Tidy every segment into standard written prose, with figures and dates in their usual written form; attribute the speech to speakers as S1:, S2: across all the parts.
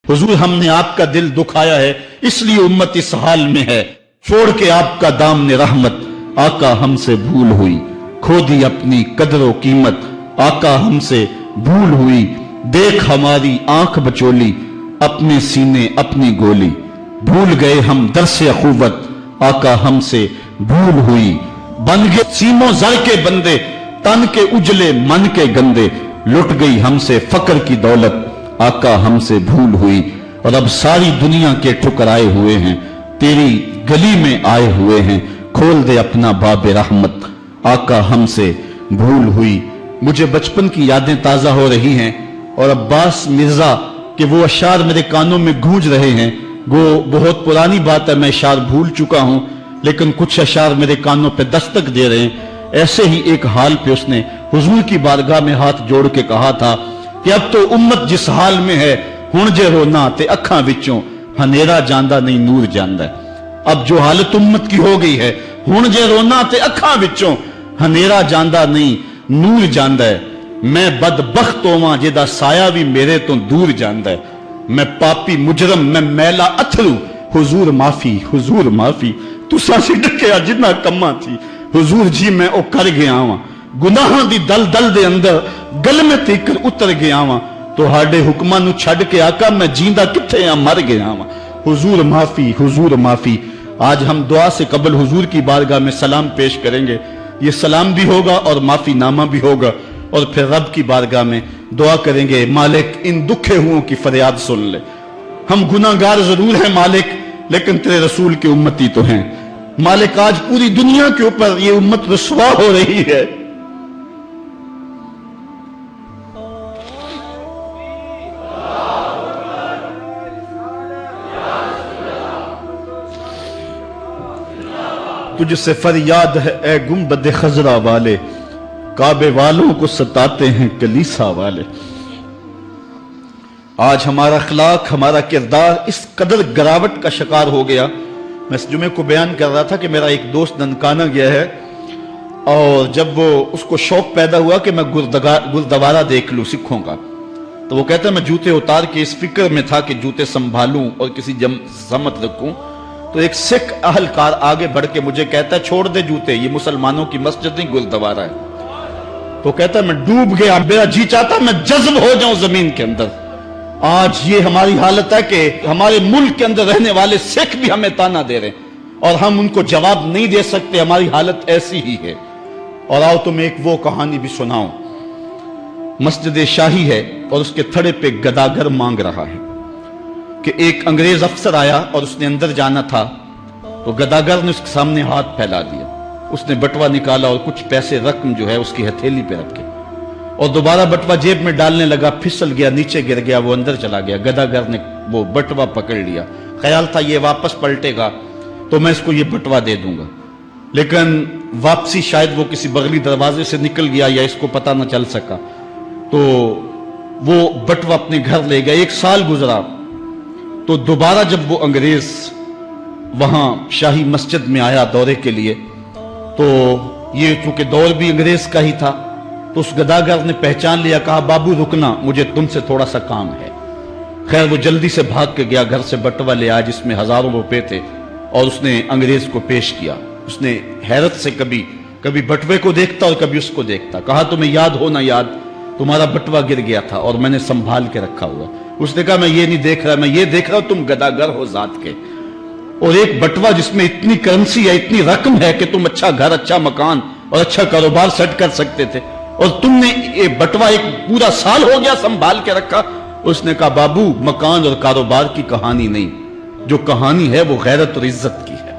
S1: हुजूर हमने आपका दिल दुखाया है, इसलिए उम्मत इस हाल में है। छोड़ के आपका दामने रहमत, आका हमसे भूल हुई। खो दी अपनी कदर कीमत, आका हमसे भूल हुई। देख हमारी आंख बचोली, अपने सीने अपनी गोली। भूल गए हम दरसे अखुवत, आका हमसे भूल हुई। बन गए सीमों जर के बंदे, तन के उजले मन के गंदे। लुट गई हमसे फकर की दौलत, आका हमसे भूल हुई। और अब सारी दुनिया के ठुकराए हुए हैं, तेरी गली में आए हुए हैं। खोल दे अपना बाब रहमत, आका हमसे भूल हुई। मुझे बचपन की यादें ताजा हो रही हैं और अब्बास मिर्जा के वो अशार मेरे कानों में गूंज रहे हैं। वो बहुत पुरानी बात है, मैं अशार भूल चुका हूं, लेकिन कुछ अशार मेरे कानों पे दस्तक दे रहे हैं। ऐसे ही एक हाल पे उसने हुजूर की बारगाह में हाथ जोड़ के कहा था कि अब तो उम्मत जिस हाल में है, हुण जे रोना ते अखां विचों हनेरा जांदा नहीं नूर जांदा है। अब जो हालत उम्मत की हो गई है, हुण जे रोना ते अखां विचों हनेरा जांदा नहीं नूर जांदा है। मैं बदबख्त होवां जिहदा साया भी मेरे तो दूर जांदा है। मैं पापी मुजरम, मैं मैला अथरू, हुजूर माफी, हुजूर माफी। तुसां सी डकिया जिन्ना कम्मा थी, हुजूर जी मैं ओ कर गया वां। गुनाहां दी दल दल दे अंदर गलमे तीकर उतर गया वां। तुहाडे हुक्मां नूं छड्ड के आका मैं जींदा किथे आ, मर गया वां। हुजूर माफी, हुजूर माफी। आज हम दुआ से कबल हुजूर की बारगाह में सलाम पेश करेंगे। ये सलाम भी होगा और माफी नामा भी होगा, और फिर रब की बारगाह में दुआ करेंगे, मालिक इन दुखे हुओं की फरियाद सुन ले। हम गुनाहगार जरूर हैं मालिक, लेकिन तेरे रसूल की उम्मती तो हैं। मालिक आज पूरी दुनिया के ऊपर ये उम्मत रुसवा हो रही है। तुझसे फरियाद है ए गुंबद खजरा वाले, काबे वालों को सताते हैं कलीसा वाले। आज हमारा अखलाक, हमारा किरदार इस कदर गिरावट का शिकार हो गया। मैं इस जुमे को बयान कर रहा था कि मेरा एक दोस्त ननकाना गया है, और जब वो उसको शौक पैदा हुआ कि मैं गुरुद्वारा देख लूं सिखों का, तो वो कहता है मैं जूते उतार के इस फिक्र में था कि जूते संभालूं और किसी समत रखूं। तो एक सिख अहलकार आगे बढ़ के मुझे कहता है छोड़ दे जूते, ये मुसलमानों की मस्जिद नहीं गुरुद्वारा है। तो कहता है मैं डूब गया, मेरा जी चाहता मैं जज्ब हो जाऊं जमीन के अंदर। आज ये हमारी हालत है कि हमारे मुल्क के अंदर रहने वाले सिख भी हमें ताना दे रहे हैं और हम उनको जवाब नहीं दे सकते। हमारी हालत ऐसी ही है। और आओ तुम्हें एक वो कहानी भी सुनाऊं। मस्जिद शाही है और उसके थड़े पे गदागर मांग रहा है कि एक अंग्रेज अफसर आया और उसने अंदर जाना था, तो गदागर ने उसके सामने हाथ फैला दिया। उसने बटवा निकाला और कुछ पैसे रकम जो है उसकी हथेली पे रखे और दोबारा बटवा जेब में डालने लगा, फिसल गया, नीचे गिर गया, वो अंदर चला गया। गदागर ने वो बटवा पकड़ लिया, ख्याल था ये वापस पलटेगा तो मैं इसको ये बटवा दे दूंगा, लेकिन वापसी शायद वो किसी बगली दरवाजे से निकल गया या इसको पता ना चल सका, तो वो बटवा अपने घर ले गया। 1 साल गुजरा तो दोबारा जब वो अंग्रेज वहां शाही मस्जिद में आया दौरे के लिए, तो ये चूंकि दौर भी अंग्रेज का ही था, तो उस गदागर ने पहचान लिया, कहा बाबू रुकना, मुझे तुमसे थोड़ा सा काम है। खैर वो जल्दी से भाग के गया, घर से बटवा ले आया जिसमें हजारों रुपए थे और उसने अंग्रेज को पेश किया। उसने हैरत से कभी कभी बटवे को देखता और कभी उसको देखता। कहा तुम्हें याद हो ना याद, तुम्हारा बटवा गिर गया था और मैंने संभाल के रखा हुआ। उसने कहा मैं ये नहीं देख रहा, मैं ये देख रहा हूं तुम गदागर हो जात के, और एक बटवा जिसमें इतनी करेंसी है, इतनी रकम है कि तुम अच्छा घर, अच्छा मकान और अच्छा कारोबार सेट कर सकते थे, और तुमने ये बटवा एक पूरा साल हो गया संभाल के रखा। उसने कहा बाबू मकान और कारोबार की कहानी नहीं, जो कहानी है वो गैरत और इज्जत की है।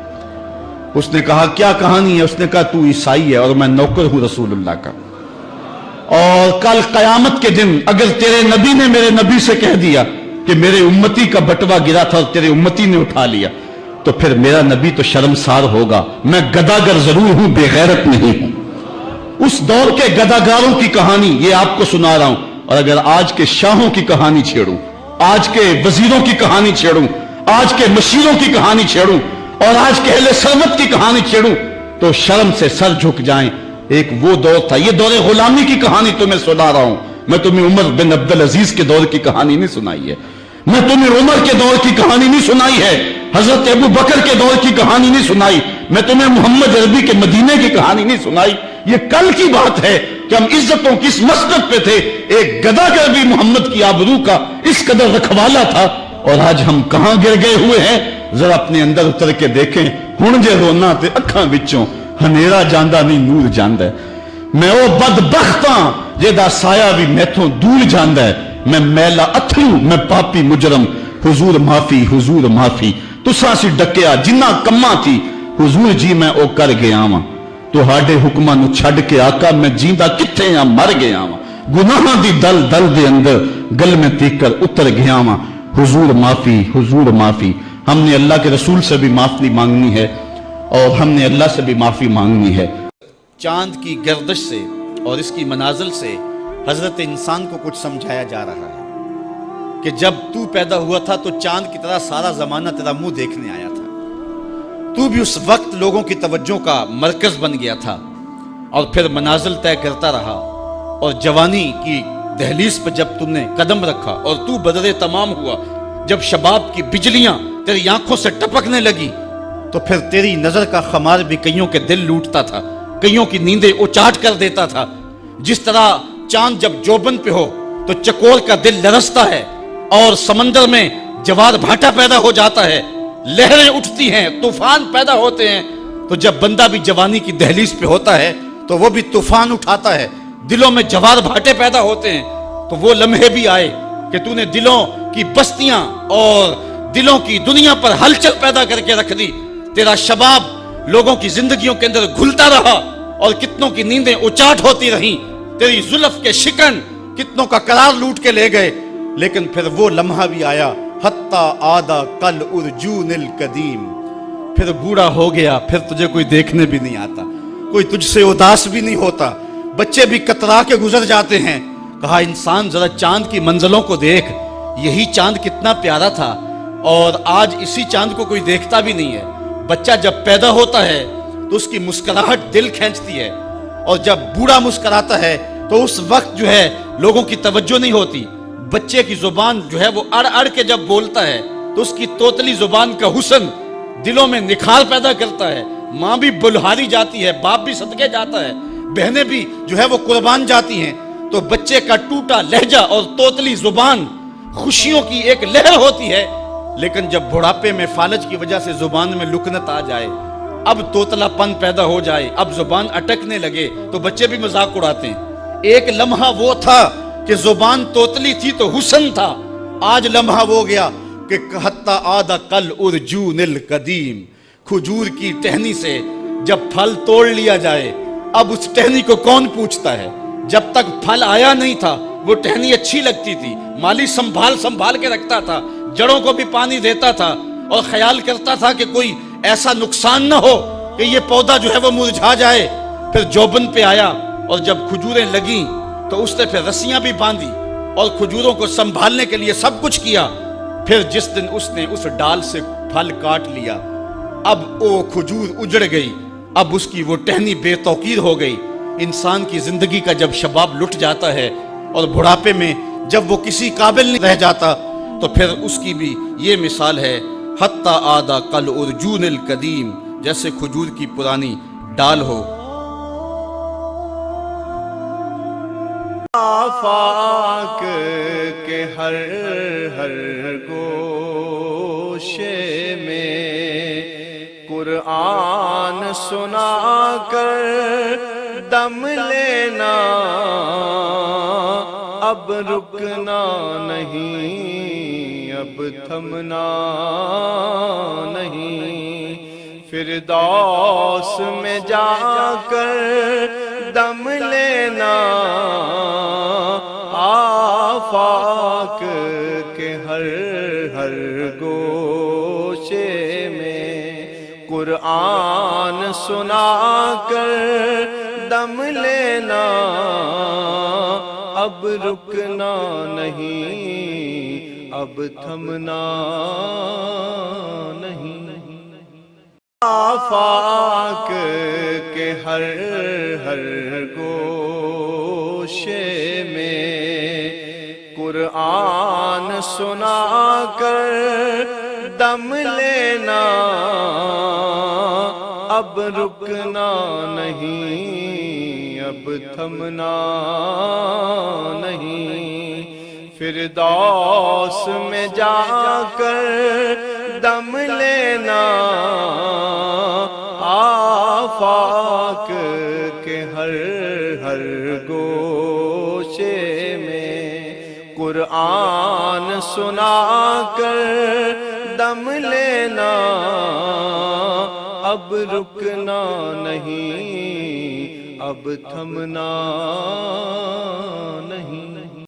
S1: उसने कहा क्या कहानी है? उसने कहा तू ईसाई है और मैं नौकर हूं रसूलुल्लाह का, और कल कयामत के दिन अगर तेरे नबी ने मेरे नबी से कह दिया कि मेरे उम्मती का बटवा गिरा था और तेरे उम्मती ने उठा लिया, तो फिर मेरा नबी तो शर्मसार होगा। मैं गदागर जरूर हूं, बेगैरत नहीं हूं। उस दौर के गदागारों की कहानी ये आपको सुना रहा हूं, और अगर आज के शाहों की कहानी छेड़ूं, आज के वजीरों की कहानी छेड़ूं, आज के मशीरों की कहानी छेड़ूं और आज के अहले सरवत की कहानी छेड़ूं, तो शर्म से सर झुक जाएं। एक वो दौर था, ये दौरे गुलामी की कहानी तुम्हें सुना रहा हूं मैं, तुम्हें उमर बिन अब्दुल अजीज के दौर की कहानी नहीं सुनाई है। میں تمہیں عمر کے دور کی کہانی نہیں سنائی ہے، حضرت ابو بکر کے دور کی کہانی نہیں سنائی، میں تمہیں محمد عربی کے مدینے کی کہانی نہیں سنائی. یہ کل کی بات ہے کہ ہم عزتوں کی اس مسجد پہ تھے، ایک گدا گر بھی محمد کی آبرو کا اس قدر رکھوالا تھا، اور آج ہم کہاں گر گئے ہوئے ہیں. ذرا اپنے اندر اتر کے دیکھیں. ہن جے رونا تے اکھاں وچوں ہنیرا جاندہ نہیں نور جاندہ ہے. میں او بدبختاں جیدہ سایہ بھی میتھوں دور جاندہ ہے. میں میلا اتھرو، میں پاپی مجرم، حضور معافی حضور معافی. تساں سی ڈکیا جنہ کماں تھی، حضور جی میں او کر گیا ہاں. تو ہاڈے حکماں نو چھڈ کے آقا میں جیندہ کتھے ہاں مر گیا ہاں. گناہاں دی دل دل دے اندر گل میں تیکر اتر گیا ہاں. حضور معافی حضور معافی. ہم نے اللہ کے رسول سے بھی معافی مانگنی ہے اور ہم نے اللہ سے بھی معافی مانگنی ہے. چاند کی گردش سے اور اس کی منازل سے حضرت انسان کو کچھ سمجھایا جا رہا ہے کہ جب تو پیدا ہوا تھا تو چاند کی طرح سارا زمانہ تیرا منہ دیکھنے آیا تھا. تو بھی اس وقت لوگوں کی توجہ کا مرکز بن گیا تھا اور پھر منازل طے کرتا رہا. اور جوانی کی دہلیز پہ جب تم نے قدم رکھا اور تو بدر تمام ہوا، جب شباب کی بجلیاں تیری آنکھوں سے ٹپکنے لگی، تو پھر تیری نظر کا خمار بھی کئیوں کے دل لوٹتا تھا، کئیوں کی نیندیں اچاٹ کر دیتا تھا. جس طرح چاند جب جوبن پہ ہو تو چکور کا دل لرزتا ہے اور سمندر میں جوار بھاٹا پیدا ہو جاتا ہے، لہریں اٹھتی ہیں، طوفان پیدا ہوتے ہیں. تو جب بندہ بھی جوانی کی دہلیز پہ ہوتا ہے تو وہ بھی طوفان اٹھاتا ہے، دلوں میں جوار بھاٹے پیدا ہوتے ہیں. تو وہ لمحے بھی آئے کہ تو نے دلوں کی بستیاں اور دلوں کی دنیا پر ہلچل پیدا کر کے رکھ دی. تیرا شباب لوگوں کی زندگیوں کے اندر گھلتا رہا اور کتنوں کی نیندیں اچاٹ ہوتی رہیں. تیری زلف کے شکن کتنوں کا قرار لوٹ کے لے گئے. لیکن پھر وہ لمحہ بھی آیا، حتی آدھا کل ارجون القدیم. پھر بوڑھا ہو گیا، پھر تجھے کوئی دیکھنے بھی نہیں آتا، کوئی تجھ سے اداس بھی نہیں ہوتا، بچے بھی کترا کے گزر جاتے ہیں. کہا انسان ذرا چاند کی منزلوں کو دیکھ، یہی چاند کتنا پیارا تھا اور آج اسی چاند کو کوئی دیکھتا بھی نہیں ہے. بچہ جب پیدا ہوتا ہے تو اس کی مسکراہٹ دل کھینچتی ہے، اور جب بوڑھا مسکراتا ہے تو اس وقت جو ہے لوگوں کی توجہ نہیں ہوتی. بچے کی زبان جو ہے وہ اڑ اڑ کے جب بولتا ہے تو اس کی توتلی زبان کا حسن دلوں میں نکھار پیدا کرتا ہے. ماں بھی بلہاری جاتی ہے، باپ بھی صدقے جاتا ہے، بہنیں بھی جو ہے وہ قربان جاتی ہیں. تو بچے کا ٹوٹا لہجہ اور توتلی زبان خوشیوں کی ایک لہر ہوتی ہے. لیکن جب بڑھاپے میں فالج کی وجہ سے زبان میں لکنت آ جائے، اب توتلا پن پیدا ہو جائے، اب زبان اٹکنے لگے، تو بچے بھی مذاق اڑاتے ہیں. ایک لمحہ وہ تھا کہ زبان توتلی تھی تو حسن تھا، آج لمحہ وہ گیا کہ حتی آدھا کل ارجون القدیم. کھجور کی ٹہنی سے جب پھل توڑ لیا جائے، اب اس ٹہنی کو کون پوچھتا ہے؟ جب تک پھل آیا نہیں تھا وہ ٹہنی اچھی لگتی تھی، مالی سنبھال کے رکھتا تھا، جڑوں کو بھی پانی دیتا تھا اور خیال کرتا تھا کہ کوئی ایسا نقصان نہ ہو کہ یہ پودا جو ہے وہ مرجھا جائے. پھر جوبن پہ آیا اور جب کھجوریں لگیں تو اس نے پھر رسیاں بھی باندھی اور کھجوروں کو سنبھالنے کے لیے سب کچھ کیا. پھر جس دن اس نے اس ڈال سے پھل کاٹ لیا، اب وہ کھجور اجڑ گئی، اب اس کی وہ ٹہنی بے توقیر ہو گئی. انسان کی زندگی کا جب شباب لٹ جاتا ہے اور بڑھاپے میں جب وہ کسی قابل نہیں رہ جاتا، تو پھر اس کی بھی یہ مثال ہے، حتی آدھا کل ارجون القدیم، جیسے کھجور کی پرانی ڈال ہو.
S2: آفاق کے ہر گوشے میں قرآن سنا کر دم لینا، اب رکنا نہیں، اب تھمنا نہیں. فردوس میں جا کر دم لینا، آفاق کے ہر گوشے میں قرآن سنا کر دم لینا، اب رکنا نہیں، اب تھمنا نہیں. آفاق کے ہر گوشے میں قرآن سنا کر دم لینا، اب رکنا نہیں، اب تھمنا نہیں، فردوس میں جا کر دم لینا، آفاق کے ہر ہر گوشے میں قرآن سنا کر دم لینا، اب رکنا نہیں، اب تھمنا نہیں۔